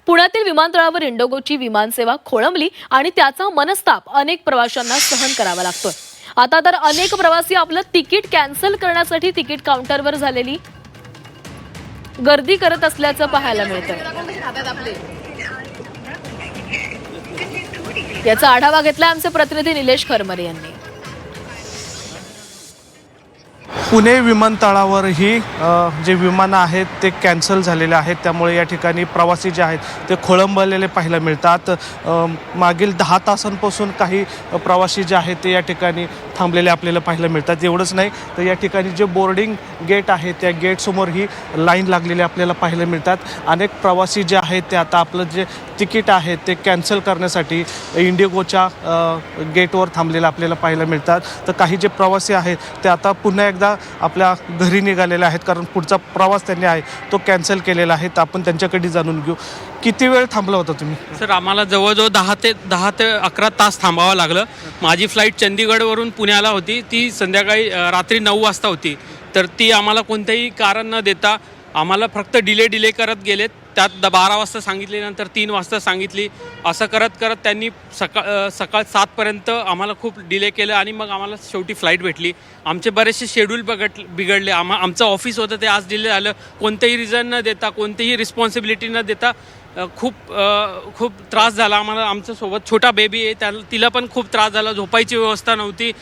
पुण्यातील विमानतळावर इंडिगोची विमानसेवा खोळंबली आणि त्याचा मनस्ताप अनेक प्रवाशांना सहन करावा लागतोय। आता तर अनेक प्रवासी आपलं तिकीट कॅन्सल करण्यासाठी तिकीट काउंटरवर झालेली गर्दी करत असल्याचं पाहायला मिळतंय। याचा आढावा घेतला आमचे प्रतिनिधी निलेश खरमरे यांनी। पुणे विमानतळावरही जे विमानं आहेत ते कॅन्सल झालेले आहेत, त्यामुळे या ठिकाणी प्रवासी जे आहेत ते खोळंबलेले पाहायला मिळतात। मागील 10 तासांपासून काही प्रवासी जे आहेत ते या ठिकाणी थांबलेले आपल्याला पाहायला मिळतात। एवढंच नाही तर या ठिकाणी जे बोर्डिंग गेट आहे त्या गेटसमोरही लाईन लागलेली आपल्याला पाहायला मिळतात। अनेक प्रवासी जे आहेत ते आता आपलं जे तिकीट आहे ते कॅन्सल करण्यासाठी इंडिगोच्या गेटवर थांबलेले आपल्याला पाहायला मिळतात। तर काही जे प्रवासी आहेत ते आता पुन्हा एकदा आपल्या घरी निघालेले आहेत, कारण पुढचा प्रवास त्यांनी आहे तो कॅन्सल केलेला आहे। तर आपण त्यांच्याकडे जाणून घेऊ, किती वेळ थांबला होता तुम्ही? सर, आम्हाला जवळजवळ 10 ते 11 तास थांबावं लागलं। माझी फ्लाईट चंदीगडवरून पुण्याला होती, ती संध्याकाळी रात्री 9 वाजता होती। तर ती आम्हाला कोणतेही कारण न देता आम्हाला फक्त डिले करत गेलेत। त्यात 12 वाजता सांगितली, नंतर 3 वाजता सांगितली, असं करत त्यांनी सकाळ 7 पर्यंत आम्हाला खूप डिले केलं आणि मग आम्हाला शेवटी फ्लाईट भेटली। आमचे बरेचसे शेड्यूल बिघडले। आमचं ऑफिस होतं ते आज डिले झालं, कोणतेही रिझन न देता, कोणतीही रिस्पॉन्सिबिलिटी न देता। खूप त्रास झाला आम्हाला। आमच्यासोबत छोटा बेबी आहे, तिला पण खूप त्रास झाला। झोपायची व्यवस्था नव्हती,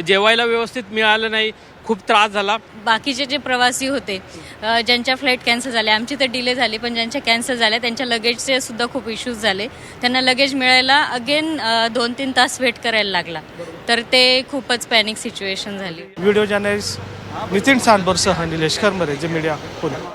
जेवायला व्यवस्थित मिळालं नाही, खूप त्रास झाला। बाकीचे जे प्रवासी होते ज्यांच्या फ्लाईट कॅन्सल झाल्या, आमची तर डिले झाली, पण ज्यांच्या कॅन्सल झाल्या त्यांच्या लगेजचे सुद्धा खूप इश्यूज झाले। त्यांना लगेज मिळायला अगेन 2-3 तास वेट करायला लागला, तर ते खूपच पॅनिक सिच्युएशन झाली। व्हिडिओ जर्नलिस्ट नितीन सांबरसह निलेश खरमरे, जे मीडिया पुणे।